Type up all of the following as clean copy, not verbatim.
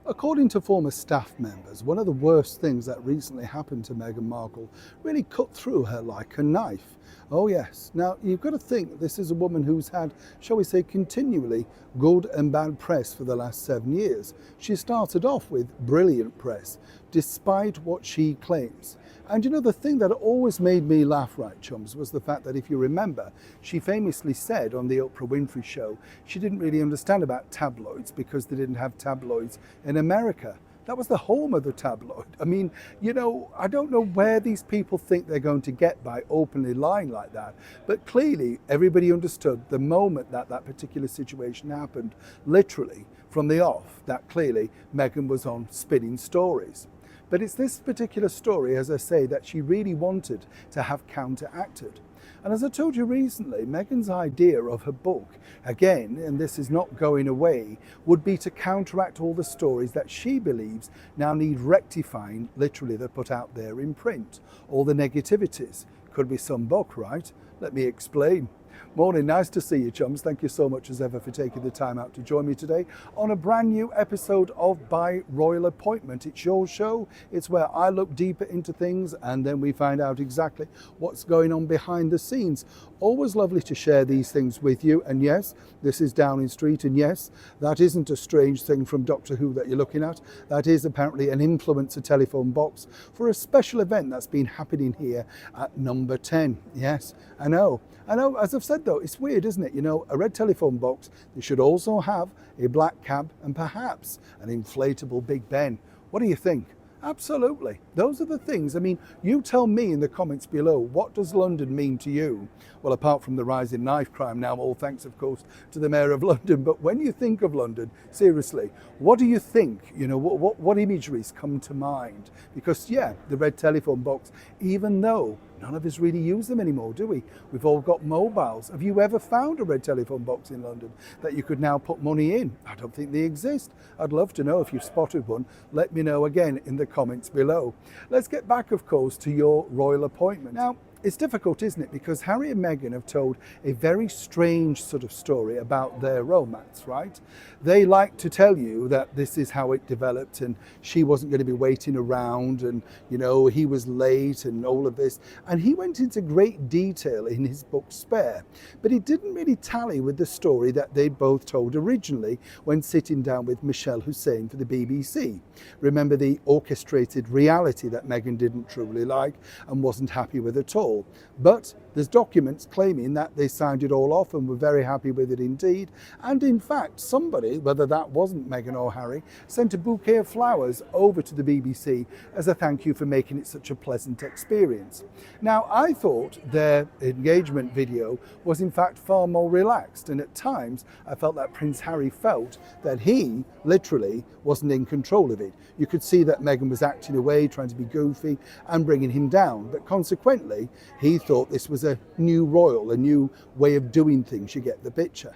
According to former staff members, one of the worst things that recently happened to Meghan Markle really cut through her like a knife. Oh yes, now you've got to think this is a woman who's had, shall we say, continually good and bad press for the last 7 years. She started off with brilliant press, despite what she claims. And you know, the thing that always made me laugh, right, chums, was the fact that if you remember, she famously said on the Oprah Winfrey Show, she didn't really understand about tabloids because they didn't have tabloids in America. That was the home of the tabloid. I mean, you know, I don't know where these people think they're going to get by openly lying like that. But clearly, everybody understood the moment that that particular situation happened, literally from the off, that clearly Meghan was on spinning stories. But it's this particular story, as I say, that she really wanted to have counteracted. And as I told you recently, Meghan's idea of her book, again, and this is not going away, would be to counteract all the stories that she believes now need rectifying, literally, they're put out there in print. All the negativities. Could be some book, right? Let me explain. Morning, nice to see you, chums. Thank you so much as ever for taking the time out to join me today on a brand new episode of By Royal Appointment. It's your show. It's where I look deeper into things and then we find out exactly what's going on behind the scenes. Always lovely to share these things with you. And yes, this is Downing Street. And yes, that isn't a strange thing from Doctor Who that you're looking at. That is apparently an influencer telephone box for a special event that's been happening here at number 10. Yes, I know, as I've said though, it's weird, isn't it? You know, a red telephone box, they should also have a black cab and perhaps an inflatable Big Ben. What do you think? Absolutely. Those are the things. I mean, you tell me in the comments below, what does London mean to you? Well, apart from the rise in knife crime now, all thanks, of course, to the Mayor of London. But when you think of London, seriously, what do you think? You know, what imageries come to mind? Because, yeah, the red telephone box, even though none of us really use them anymore, do we? We've all got mobiles. Have you ever found a red telephone box in London that you could now put money in? I don't think they exist. I'd love to know if you've spotted one. Let me know again in the comments below. Let's get back, of course, to your royal appointment. Now, it's difficult, isn't it? Because Harry and Meghan have told a very strange sort of story about their romance, right? They like to tell you that this is how it developed and she wasn't going to be waiting around and, you know, he was late and all of this. And he went into great detail in his book Spare, but it didn't really tally with the story that they both told originally when sitting down with Michelle Hussein for the BBC. Remember the orchestrated reality that Meghan didn't truly like and wasn't happy with at all. But there's documents claiming that they signed it all off and were very happy with it indeed. And in fact, somebody, whether that wasn't Meghan or Harry, sent a bouquet of flowers over to the BBC as a thank you for making it such a pleasant experience. Now, I thought their engagement video was in fact far more relaxed. And at times, I felt that Prince Harry felt that he literally wasn't in control of it. You could see that Meghan was acting away, trying to be goofy and bringing him down. But consequently, he thought this was a new royal, a new way of doing things. You get the picture.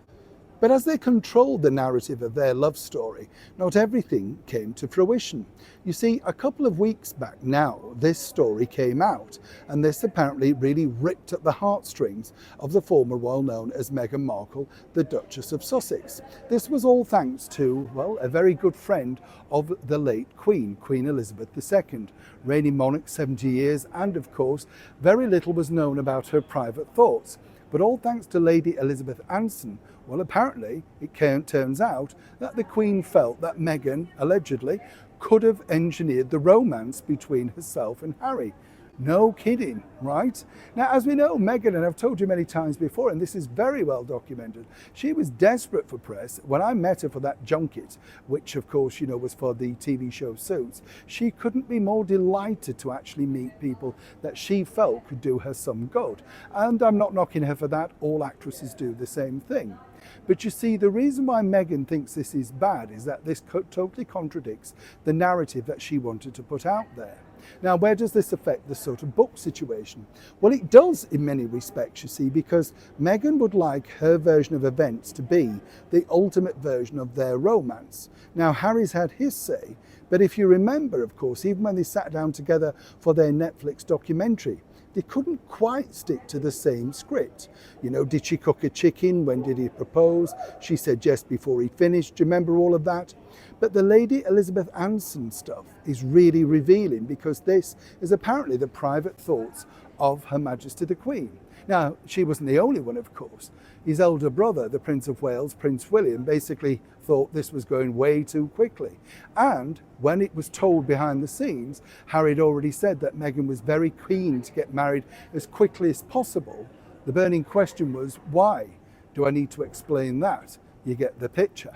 But as they controlled the narrative of their love story, not everything came to fruition. You see, a couple of weeks back now, this story came out, and this apparently really ripped at the heartstrings of the former royal known as Meghan Markle, the Duchess of Sussex. This was all thanks to, well, a very good friend of the late Queen, Queen Elizabeth II, reigning monarch 70 years, and of course, very little was known about her private thoughts. But all thanks to Lady Elizabeth Anson, well, apparently it turns out that the Queen felt that Meghan, allegedly, could have engineered the romance between herself and Harry. No kidding, right? Now, as we know, Meghan, and I've told you many times before, and this is very well documented, she was desperate for press. When I met her for that junket, which of course, you know, was for the TV show Suits, she couldn't be more delighted to actually meet people that she felt could do her some good. And I'm not knocking her for that. All actresses do the same thing. But you see, the reason why Meghan thinks this is bad is that this totally contradicts the narrative that she wanted to put out there. Now, where does this affect the sort of book situation? Well, it does in many respects, you see, because Meghan would like her version of events to be the ultimate version of their romance. Now, Harry's had his say, but if you remember, of course, even when they sat down together for their Netflix documentary, they couldn't quite stick to the same script. You know, did she cook a chicken? When did he propose? She said yes before he finished. Do you remember all of that? But the Lady Elizabeth Anson stuff is really revealing, because this is apparently the private thoughts of Her Majesty the Queen. Now, she wasn't the only one, of course. His elder brother, the Prince of Wales, Prince William, basically thought this was going way too quickly. And when it was told behind the scenes, Harry had already said that Meghan was very keen to get married as quickly as possible. The burning question was, why? Do I need to explain that? You get the picture.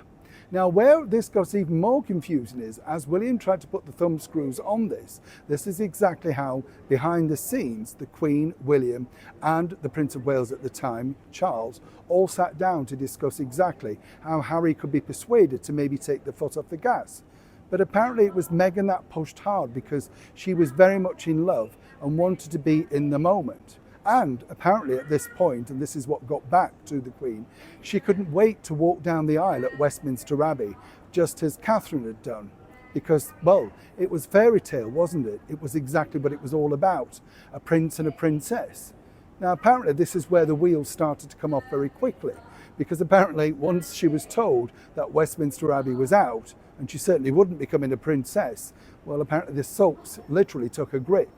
Now, where this got even more confusing is, as William tried to put the thumb screws on this is exactly how, behind the scenes, the Queen, William, and the Prince of Wales at the time, Charles, all sat down to discuss exactly how Harry could be persuaded to maybe take the foot off the gas. But apparently it was Meghan that pushed hard, because she was very much in love and wanted to be in the moment. And apparently at this point, and this is what got back to the Queen, she couldn't wait to walk down the aisle at Westminster Abbey, just as Catherine had done. Because, well, it was fairy tale, wasn't it? It was exactly what it was all about, a prince and a princess. Now apparently this is where the wheels started to come off very quickly, because apparently once she was told that Westminster Abbey was out, and she certainly wouldn't be becoming a princess, well, apparently the sulks literally took a grip.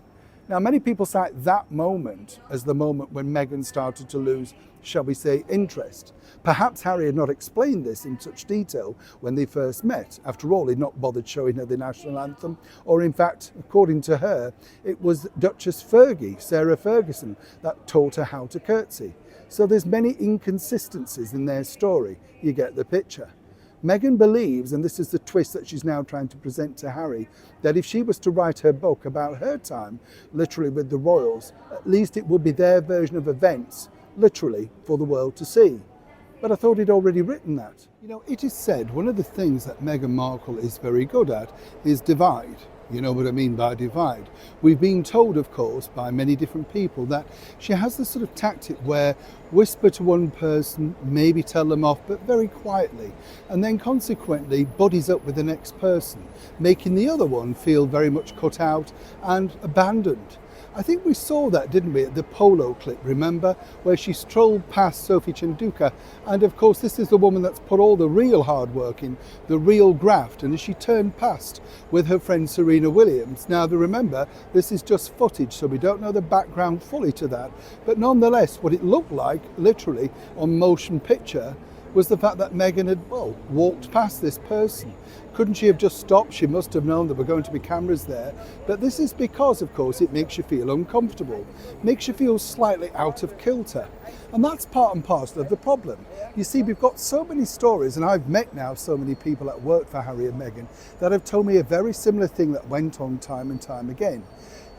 Now, many people cite that moment as the moment when Meghan started to lose, shall we say, interest. Perhaps Harry had not explained this in such detail when they first met. After all, he'd not bothered showing her the national anthem, or in fact, according to her, it was Duchess Fergie, Sarah Ferguson, that taught her how to curtsy. So there's many inconsistencies in their story. You get the picture. Meghan believes, and this is the twist that she's now trying to present to Harry, that if she was to write her book about her time, literally with the royals, at least it would be their version of events, literally, for the world to see. But I thought he'd already written that. You know, it is said one of the things that Meghan Markle is very good at is divide. You know what I mean by divide. We've been told, of course, by many different people that she has this sort of tactic where whisper to one person, maybe tell them off, but very quietly, and then consequently buddies up with the next person, making the other one feel very much cut out and abandoned. I think we saw that, didn't we, at the polo clip, remember, where she strolled past Sophie Chinduka, and of course this is the woman that's put all the real hard work in, the real graft, and as she turned past with her friend Serena Williams. Now remember, this is just footage, so we don't know the background fully to that, but nonetheless what it looked like, literally, on motion picture, was the fact that Meghan had, well, walked past this person. Couldn't she have just stopped? She must have known there were going to be cameras there. But this is because, of course, it makes you feel uncomfortable, makes you feel slightly out of kilter. And that's part and parcel of the problem. You see, we've got so many stories, and I've met now so many people that work for Harry and Meghan that have told me a very similar thing that went on time and time again.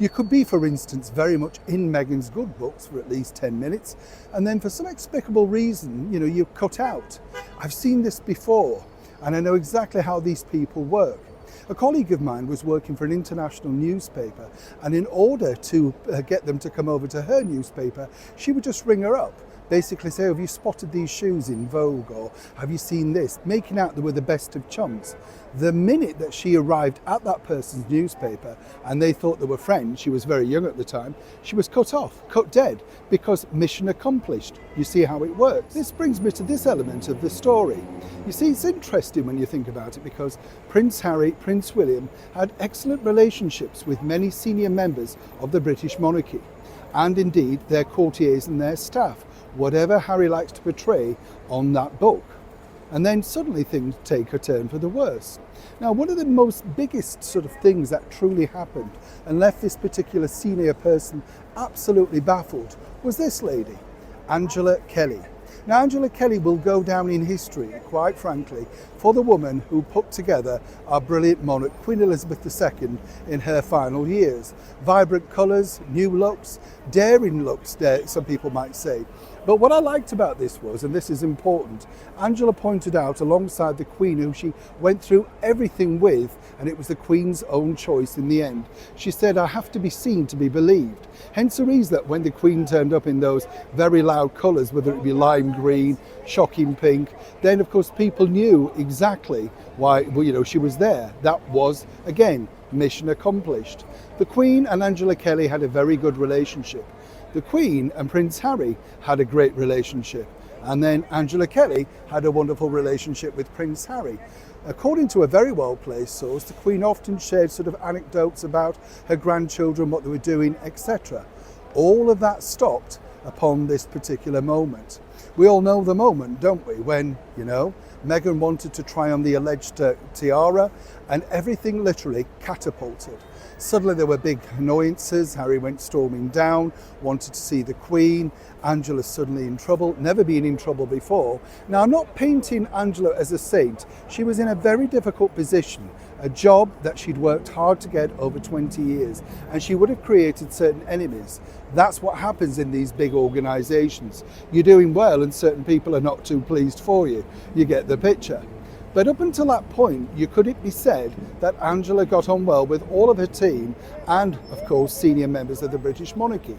You could be, for instance, very much in Meghan's good books for at least 10 minutes, and then for some inexplicable reason, you know, you're cut out. I've seen this before, and I know exactly how these people work. A colleague of mine was working for an international newspaper, and in order to get them to come over to her newspaper, she would just ring her up, basically say, have you spotted these shoes in Vogue, or have you seen this, making out they were the best of chums. The minute that she arrived at that person's newspaper and they thought they were friends, she was very young at the time, she was cut off, cut dead, because mission accomplished. You see how it works. This brings me to this element of the story. You see, it's interesting when you think about it, because Prince Harry, Prince William had excellent relationships with many senior members of the British monarchy, and indeed their courtiers and their staff, whatever Harry likes to portray on that book. And then suddenly things take a turn for the worse. Now, one of the most biggest sort of things that truly happened and left this particular senior person absolutely baffled was this lady, Angela Kelly. Now, Angela Kelly will go down in history, quite frankly, for the woman who put together our brilliant monarch, Queen Elizabeth II, in her final years. Vibrant colours, new looks, daring looks, some people might say. But what I liked about this was, and this is important, Angela pointed out alongside the Queen, who she went through everything with, and it was the Queen's own choice in the end. She said, I have to be seen to be believed. Hence the reason that when the Queen turned up in those very loud colours, whether it be lime green, shocking pink, then of course people knew exactly why, you know, she was there. That was, again, mission accomplished. The Queen and Angela Kelly had a very good relationship. The Queen and Prince Harry had a great relationship. And then Angela Kelly had a wonderful relationship with Prince Harry. According to a very well-placed source, the Queen often shared sort of anecdotes about her grandchildren, what they were doing, etc. All of that stopped upon this particular moment. We all know the moment, don't we, when, Meghan wanted to try on the alleged tiara and everything literally catapulted. Suddenly there were big annoyances. Harry went storming down, wanted to see the Queen. Angela's suddenly in trouble, never been in trouble before. Now, I'm not painting Angela as a saint. She was in a very difficult position, a job that she'd worked hard to get over 20 years, and she would have created certain enemies. That's what happens in these big organisations. You're doing well and certain people are not too pleased for you. You get the picture. But up until that point, could it be said that Angela got on well with all of her team and, of course, senior members of the British monarchy?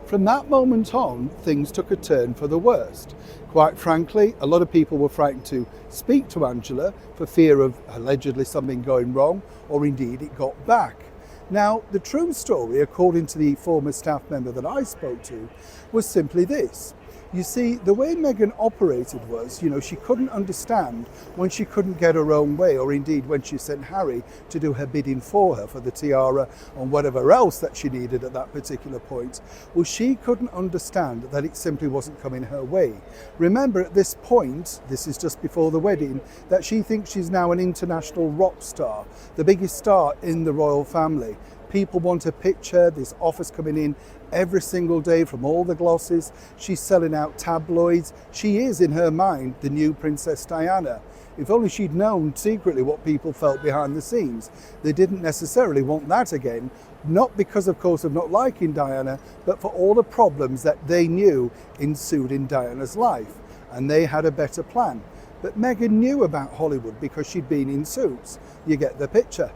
From that moment on, things took a turn for the worst. Quite frankly, a lot of people were frightened to speak to Angela for fear of allegedly something going wrong, or indeed it got back. Now, the true story, according to the former staff member that I spoke to, was simply this. You see, the way Meghan operated was, she couldn't understand when she couldn't get her own way, or indeed when she sent Harry to do her bidding for her, for the tiara and whatever else that she needed at that particular point. Well, she couldn't understand that it simply wasn't coming her way. Remember, at this point, this is just before the wedding, that she thinks she's now an international rock star, the biggest star in the royal family. People want a picture, there's offers coming in every single day from all the glosses. She's selling out tabloids. She is, in her mind, the new Princess Diana. If only she'd known secretly what people felt behind the scenes. They didn't necessarily want that again, not because, of course, of not liking Diana, but for all the problems that they knew ensued in Diana's life. And they had a better plan. But Meghan knew about Hollywood because she'd been in Suits. You get the picture.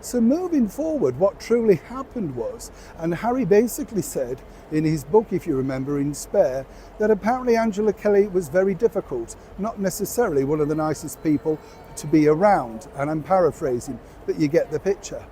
So moving forward, what truly happened was, and Harry basically said in his book, if you remember, in Spare, that apparently Angela Kelly was very difficult, not necessarily one of the nicest people to be around. And I'm paraphrasing, but you get the picture.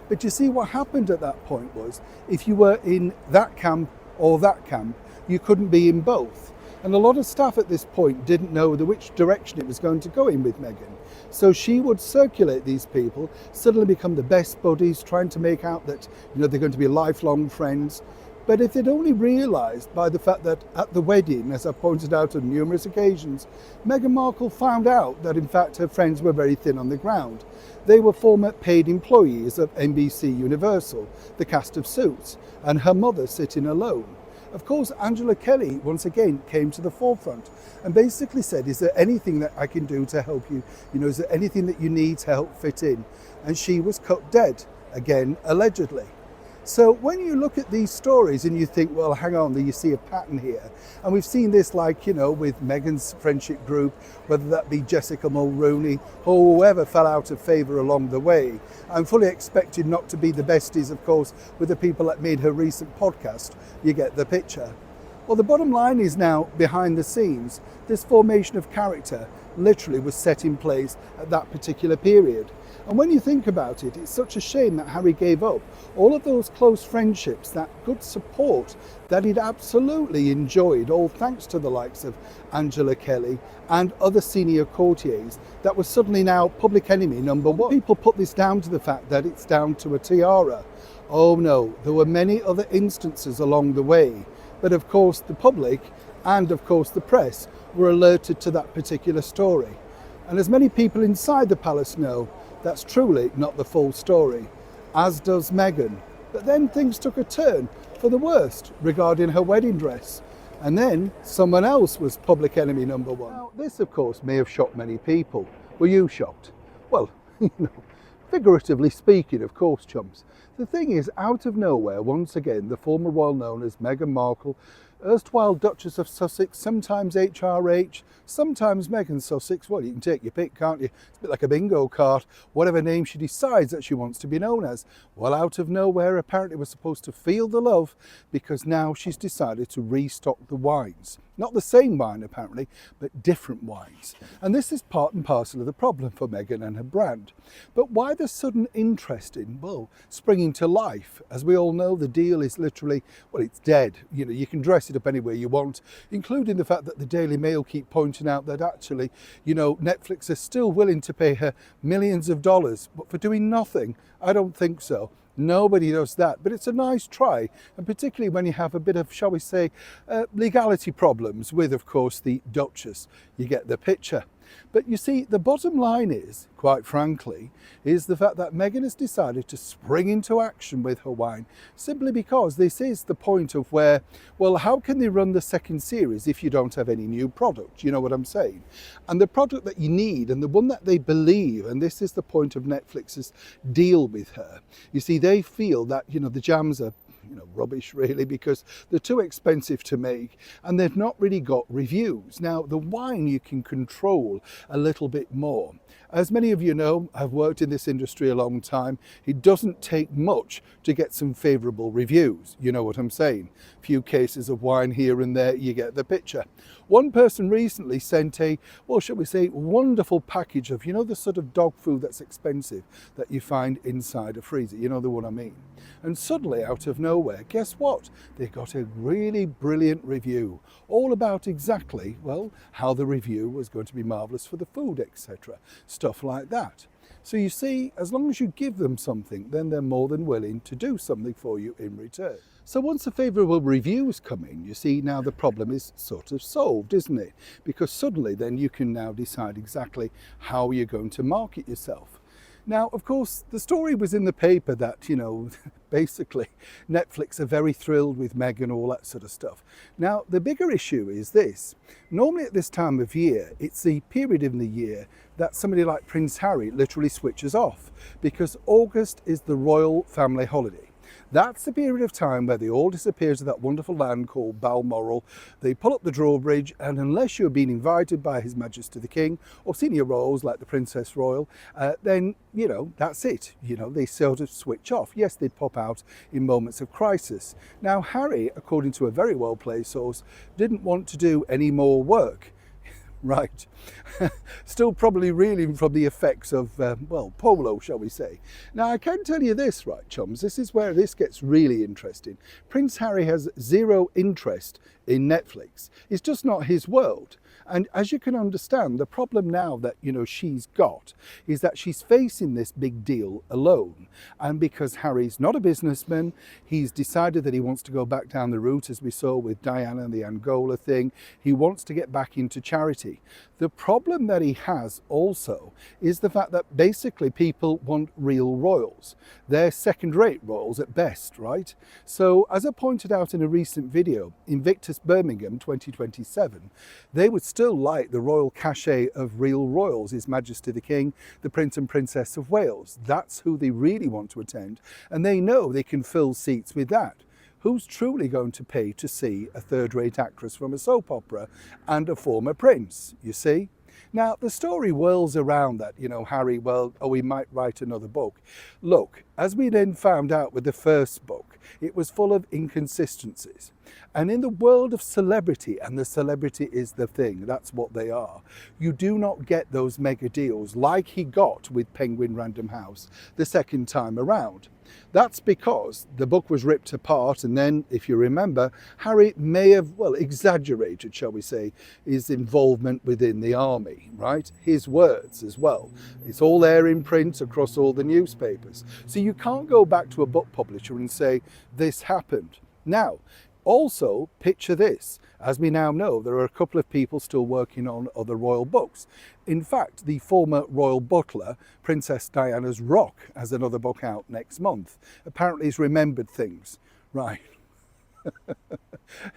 But you see, what happened at that point was, if you were in that camp or that camp, you couldn't be in both. And a lot of staff at this point didn't know which direction it was going to go in with Meghan. So she would circulate these people, suddenly become the best buddies, trying to make out that they're going to be lifelong friends. But if they'd only realised by the fact that at the wedding, as I pointed out on numerous occasions, Meghan Markle found out that in fact her friends were very thin on the ground. They were former paid employees of NBC Universal, the cast of Suits, and her mother sitting alone. Of course, Angela Kelly, once again, came to the forefront and basically said, is there anything that I can do to help you? Is there anything that you need to help fit in? And she was cut dead, again, allegedly. So when you look at these stories and you think, well, hang on, you see a pattern here. And we've seen this with Meghan's friendship group, whether that be Jessica Mulroney or whoever fell out of favour along the way. I'm fully expected not to be the besties, of course, with the people that made her recent podcast. You get the picture. Well, the bottom line is now, behind the scenes, this formation of character literally was set in place at that particular period. And when you think about it, it's such a shame that Harry gave up all of those close friendships, that good support that he'd absolutely enjoyed, all thanks to the likes of Angela Kelly and other senior courtiers, that was suddenly now public enemy number one. People put this down to the fact that it's down to a tiara. Oh no, there were many other instances along the way. But of course the public and of course the press were alerted to that particular story. And as many people inside the palace know, that's truly not the full story, as does Meghan. But then things took a turn for the worst regarding her wedding dress. And then someone else was public enemy number one. Now, this, of course, may have shocked many people. Were you shocked? Well, figuratively speaking, of course, chumps. The thing is, out of nowhere, once again, the former royal known as Meghan Markle, erstwhile Duchess of Sussex, sometimes HRH, sometimes Meghan Sussex. Well, you can take your pick, can't you? It's a bit like a bingo card, whatever name she decides that she wants to be known as. Well, out of nowhere, apparently we're supposed to feel the love because now she's decided to restock the wines. Not the same wine apparently, but different wines. And this is part and parcel of the problem for Meghan and her brand. But why the sudden interest in, well, springing to life? As we all know, the deal is literally, well, it's dead. You know, you can dress it up any way you want, including the fact that the Daily Mail keep pointing out that actually, you know, Netflix is still willing to pay her millions of dollars, but for doing nothing. I don't think so. Nobody does that, but it's a nice try, and particularly when you have a bit of, shall we say, legality problems with, of course, the Duchess. You get the picture. But you see, the bottom line is, quite frankly, is the fact that Meghan has decided to spring into action with her wine, simply because this is the point of where, well, how can they run the second series if you don't have any new product? You know what I'm saying? And the product that you need, and the one that they believe, and this is the point of Netflix's deal with her, you see, they feel that, you know, the jams are, you know, rubbish really, because they're too expensive to make and they've not really got reviews. Now, the wine you can control a little bit more. As many of you know, I've worked in this industry a long time. It doesn't take much to get some favourable reviews. You know what I'm saying? A few cases of wine here and there, you get the picture. One person recently sent a, well, shall we say, wonderful package of, you know, the sort of dog food that's expensive that you find inside a freezer. You know the one I mean. And suddenly, out of nowhere, guess what? They got a really brilliant review, all about exactly, well, how the review was going to be marvellous for the food, etc. Stuff like that. So you see, as long as you give them something, then they're more than willing to do something for you in return. So once the favourable reviews come in, you see, now the problem is sort of solved, isn't it? Because suddenly then you can now decide exactly how you're going to market yourself. Now, of course, the story was in the paper that, you know, basically Netflix are very thrilled with Meghan, all that sort of stuff. Now, the bigger issue is this. Normally at this time of year, it's the period in the year that somebody like Prince Harry literally switches off, because August is the royal family holiday. That's the period of time where they all disappear to that wonderful land called Balmoral. They pull up the drawbridge, and unless you're being invited by His Majesty the King or senior royals like the Princess Royal, then, you know, that's it. You know, they sort of switch off. Yes, they'd pop out in moments of crisis. Now, Harry, according to a very well-placed source, didn't want to do any more work. Right. Still probably reeling from the effects of, well, polo, shall we say. Now, I can tell you this, right, chums, this is where this gets really interesting. Prince Harry has zero interest in Netflix. It's just not his world. And as you can understand, the problem now that, you know, she's got is that she's facing this big deal alone. And because Harry's not a businessman, he's decided that he wants to go back down the route, as we saw with Diana and the Angola thing. He wants to get back into charity. The problem that he has also is the fact that basically people want real royals. They're second-rate royals at best, right? So as I pointed out in a recent video, Invictus Birmingham 2027, they would still like the royal cachet of real royals, His Majesty the King, the Prince and Princess of Wales. That's who they really want to attend, and they know they can fill seats with that. Who's truly going to pay to see a third-rate actress from a soap opera and a former prince, you see? Now, the story whirls around that, you know, Harry, well, oh, he might write another book. Look, as we then found out with the first book, it was full of inconsistencies. And in the world of celebrity, and the celebrity is the thing, that's what they are, you do not get those mega deals like he got with Penguin Random House the second time around. That's because the book was ripped apart, and then, if you remember, Harry may have, well, exaggerated, shall we say, his involvement within the army, right? His words as well. It's all there in print across all the newspapers. So you can't go back to a book publisher and say, this happened. Now, also, picture this. As we now know, there are a couple of people still working on other royal books. In fact, the former royal butler, Princess Diana's Rock, has another book out next month. Apparently he's remembered things. Right.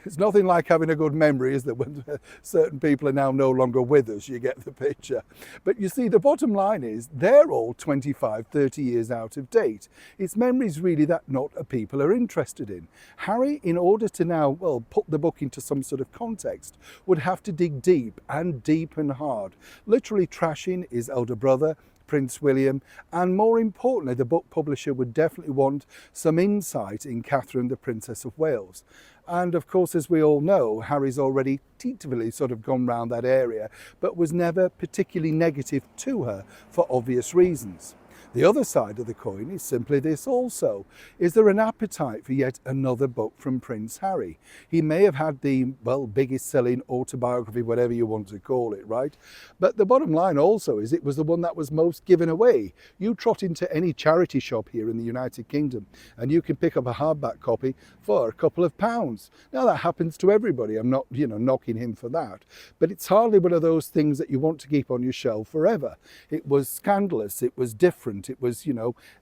It's nothing like having a good memory, is that when certain people are now no longer with us, you get the picture. But you see, the bottom line is they're all 25, 30 years out of date. It's memories really that not a people are interested in. Harry, in order to now, well, put the book into some sort of context, would have to dig deep and hard, literally trashing his elder brother, Prince William, and more importantly, the book publisher would definitely want some insight in Catherine, the Princess of Wales. And of course, as we all know, Harry's already teetotally sort of gone round that area, but was never particularly negative to her for obvious reasons. The other side of the coin is simply this also. Is there an appetite for yet another book from Prince Harry? He may have had the, well, biggest selling autobiography, whatever you want to call it, right? But the bottom line also is it was the one that was most given away. You trot into any charity shop here in the United Kingdom and you can pick up a hardback copy for a couple of pounds. Now that happens to everybody. I'm not, knocking him for that. But it's hardly one of those things that you want to keep on your shelf forever. It was scandalous. It was different. It was,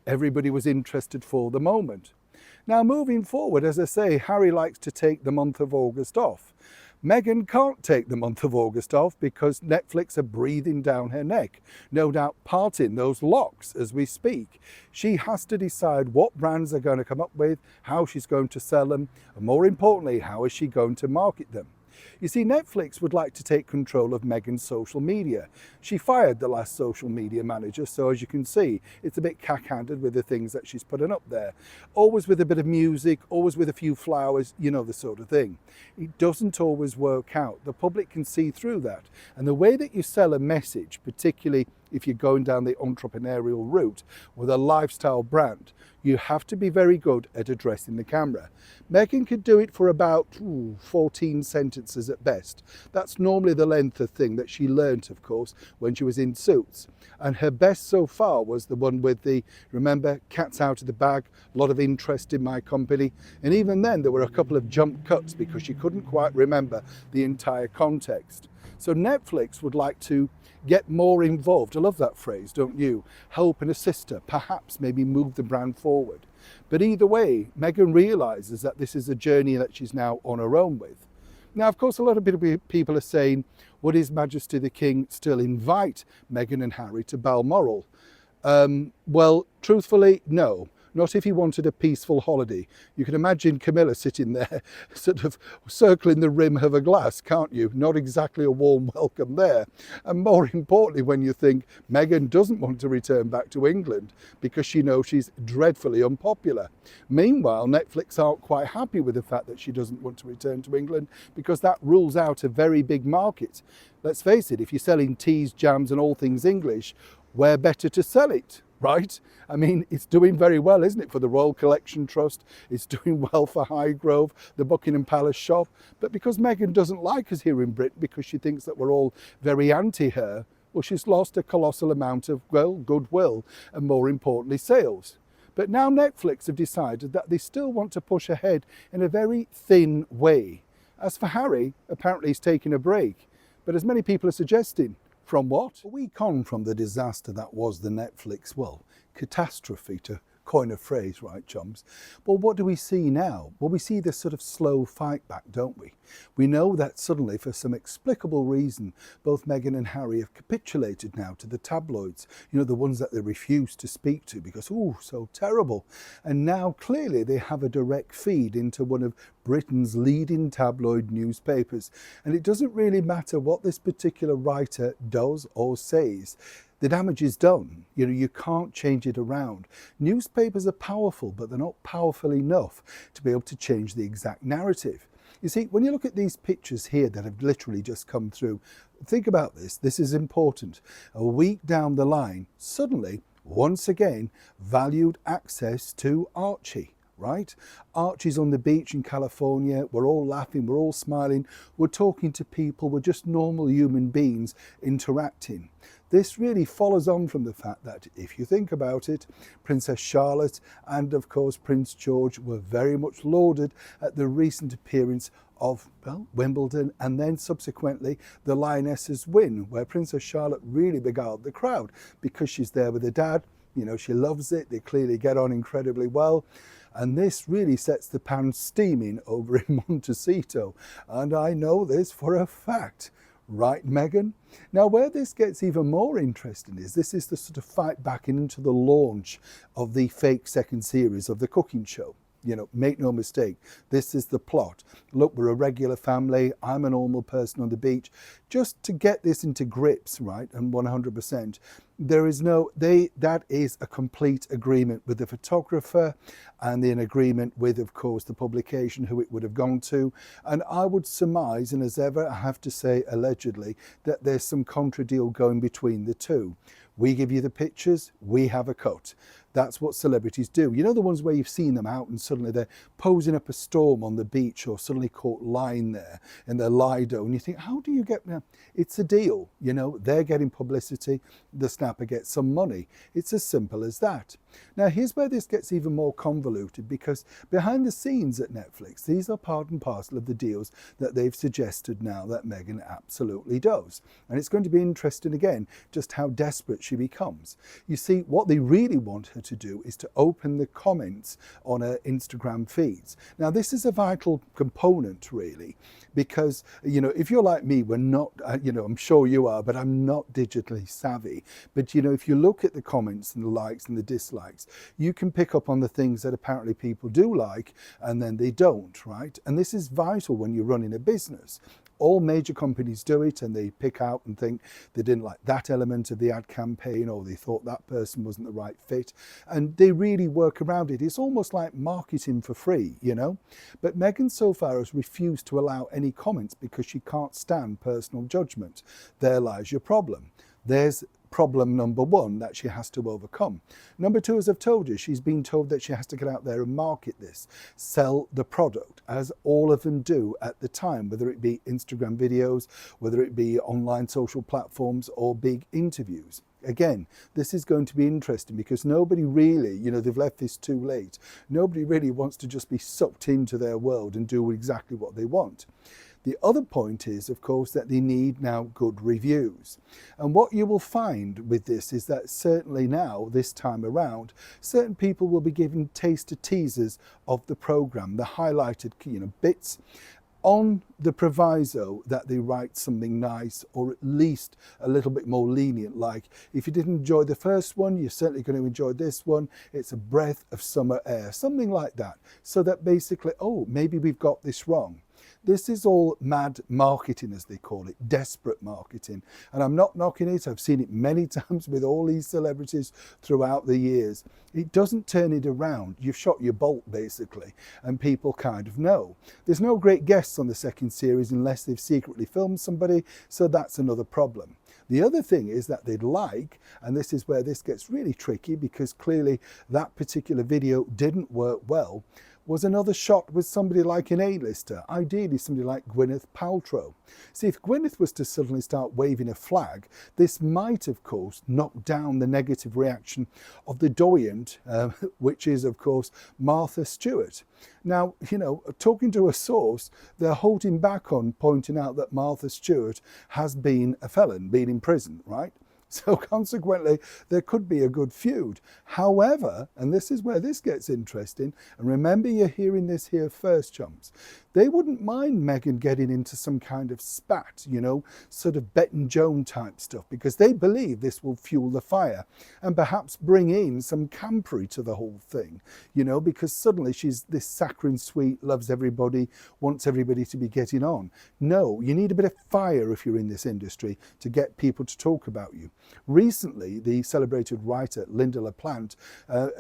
everybody was interested for the moment. Now, moving forward, as I say, Harry likes to take the month of August off. Meghan can't take the month of August off because Netflix are breathing down her neck, no doubt parting those locks as we speak. She has to decide what brands are going to come up with, how she's going to sell them, and more importantly, how is she going to market them. You see, Netflix would like to take control of Meghan's social media. She fired the last social media manager, so as you can see, it's a bit cack-handed with the things that she's putting up there. Always with a bit of music, always with a few flowers, the sort of thing. It doesn't always work out. The public can see through that. And the way that you sell a message, particularly if you're going down the entrepreneurial route with a lifestyle brand, you have to be very good at addressing the camera. Meghan could do it for about 14 sentences at best. That's normally the length of thing that she learnt, of course, when she was in Suits. And her best so far was the one with the, remember, cat's out of the bag, a lot of interest in my company. And even then there were a couple of jump cuts because she couldn't quite remember the entire context. So Netflix would like to get more involved. I love that phrase, don't you? Help and assist her, perhaps maybe move the brand forward. But either way, Meghan realises that this is a journey that she's now on her own with. Now, of course, a lot of people are saying, would His Majesty the King still invite Meghan and Harry to Balmoral? Well, truthfully, no. Not if he wanted a peaceful holiday. You can imagine Camilla sitting there, sort of circling the rim of a glass, can't you? Not exactly a warm welcome there. And more importantly, when you think Meghan doesn't want to return back to England because she knows she's dreadfully unpopular. Meanwhile, Netflix aren't quite happy with the fact that she doesn't want to return to England because that rules out a very big market. Let's face it, if you're selling teas, jams and all things English, where better to sell it? Right? I mean, it's doing very well, isn't it, for the Royal Collection Trust? It's doing well for Highgrove, the Buckingham Palace shop. But because Meghan doesn't like us here in Britain, because she thinks that we're all very anti her, well, she's lost a colossal amount of, well, goodwill and more importantly, sales. But now Netflix have decided that they still want to push ahead in a very thin way. As for Harry, apparently he's taking a break. But as many people are suggesting, from what? A week on from the disaster that was the Netflix, well, catastrophe to coin a phrase, right, chums? Well, what do we see now? Well, we see this sort of slow fight back, don't we? We know that suddenly, for some explicable reason, both Meghan and Harry have capitulated now to the tabloids, the ones that they refuse to speak to because, so terrible. And now clearly they have a direct feed into one of Britain's leading tabloid newspapers. And it doesn't really matter what this particular writer does or says. The damage is done. You can't change it around. Newspapers are powerful, but they're not powerful enough to be able to change the exact narrative. You see, when you look at these pictures here that have literally just come through, think about this. This is important. A week down the line, suddenly, once again, valued access to Archie. Right? Archie's on the beach in California. We're all laughing. We're all smiling. We're talking to people. We're just normal human beings interacting. This really follows on from the fact that, if you think about it, Princess Charlotte and, of course, Prince George were very much lauded at the recent appearance of, well, Wimbledon and then subsequently the Lionesses' win, where Princess Charlotte really beguiled the crowd because she's there with her dad. She loves it. They clearly get on incredibly well. And this really sets the pan steaming over in Montecito. And I know this for a fact. Right, Meghan? Now, where this gets even more interesting is this is the sort of fight back into the launch of the fake second series of the cooking show. You know, make no mistake, this is the plot. Look, we're a regular family. I'm a normal person on the beach. Just to get this into grips, right, and 100%, there is no, that is a complete agreement with the photographer and an agreement with, of course, the publication who it would have gone to. And I would surmise, and as ever, I have to say allegedly, that there's some contra deal going between the two. We give you the pictures, we have a cut. That's what celebrities do. You know, the ones where you've seen them out and suddenly they're posing up a storm on the beach or suddenly caught lying there in their Lido, and you think, how do you get there? It's a deal. You know, they're getting publicity, the snapper gets some money. It's as simple as that. Now, here's where this gets even more convoluted, because behind the scenes at Netflix, these are part and parcel of the deals that they've suggested now that Meghan absolutely does. And it's going to be interesting again, just how desperate she becomes. You see, what they really want her to do is to open the comments on her Instagram feeds. Now, this is a vital component, really, because, you know, if you're like me, we're not, you know, I'm sure you are, but I'm not digitally savvy. But, you know, if you look at the comments and the likes and the dislikes, you can pick up on the things that apparently people do like and then they don't, right? And this is vital when you're running a business. All major companies do it, and they pick out and think they didn't like that element of the ad campaign, or they thought that person wasn't the right fit, and they really work around it. It's almost like marketing for free, you know. But Meghan so far has refused to allow any comments because she can't stand personal judgment. There lies your problem. There's problem number one that she has to overcome. Number two, as I've told you, she's been told that she has to get out there and market this, sell the product, as all of them do at the time, whether it be Instagram videos, whether it be online social platforms or big interviews. Again, this is going to be interesting because nobody really, you know, they've left this too late. Nobody really wants to just be sucked into their world and do exactly what they want. The other point is, of course, that they need now good reviews. And what you will find with this is that certainly now, this time around, certain people will be given taster teasers of the programme, the highlighted, you know, bits, on the proviso that they write something nice, or at least a little bit more lenient, like, if you didn't enjoy the first one, you're certainly going to enjoy this one. It's a breath of summer air, something like that. So that basically, oh, maybe we've got this wrong. This is all mad marketing, as they call it, desperate marketing. And I'm not knocking it. I've seen it many times with all these celebrities throughout the years. It doesn't turn it around. You've shot your bolt, basically, and people kind of know. There's no great guests on the second series unless they've secretly filmed somebody, so that's another problem. The other thing is that they'd like, and this is where this gets really tricky because clearly that particular video didn't work well, was another shot with somebody like an A-lister, ideally somebody like Gwyneth Paltrow. See, if Gwyneth was to suddenly start waving a flag, this might, of course, knock down the negative reaction of the doyent, which is, of course, Martha Stewart. Now, you know, talking to a source, they're holding back on pointing out that Martha Stewart has been a felon, been in prison, right? So consequently, there could be a good feud. However, and this is where this gets interesting, and remember you're hearing this here first, chumps, they wouldn't mind Meghan getting into some kind of spat, you know, sort of Bet and Joan type stuff, because they believe this will fuel the fire and perhaps bring in some campery to the whole thing, you know, because suddenly she's this saccharine sweet, loves everybody, wants everybody to be getting on. No, you need a bit of fire if you're in this industry to get people to talk about you. Recently, the celebrated writer Linda LaPlante,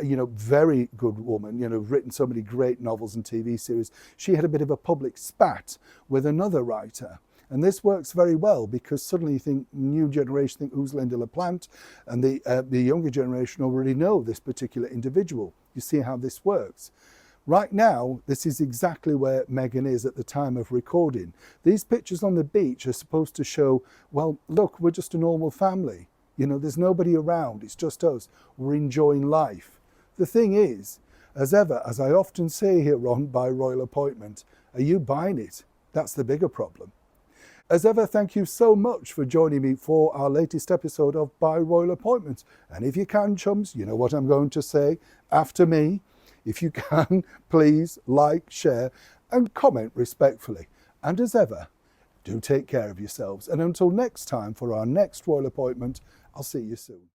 you know, very good woman, you know, written so many great novels and TV series, she had a bit of a public spat with another writer. And this works very well because suddenly you think, new generation think, who's Linda LaPlante? And the younger generation already know this particular individual. You see how this works. Right now, this is exactly where Meghan is at the time of recording. These pictures on the beach are supposed to show, well, look, we're just a normal family. You know, there's nobody around. It's just us. We're enjoying life. The thing is, as ever, as I often say here on By Royal Appointment, are you buying it? That's the bigger problem. As ever, thank you so much for joining me for our latest episode of By Royal Appointment. And if you can, chums, you know what I'm going to say after me. If you can, please like, share, and comment respectfully. And as ever, do take care of yourselves. And until next time, for our next royal appointment, I'll see you soon.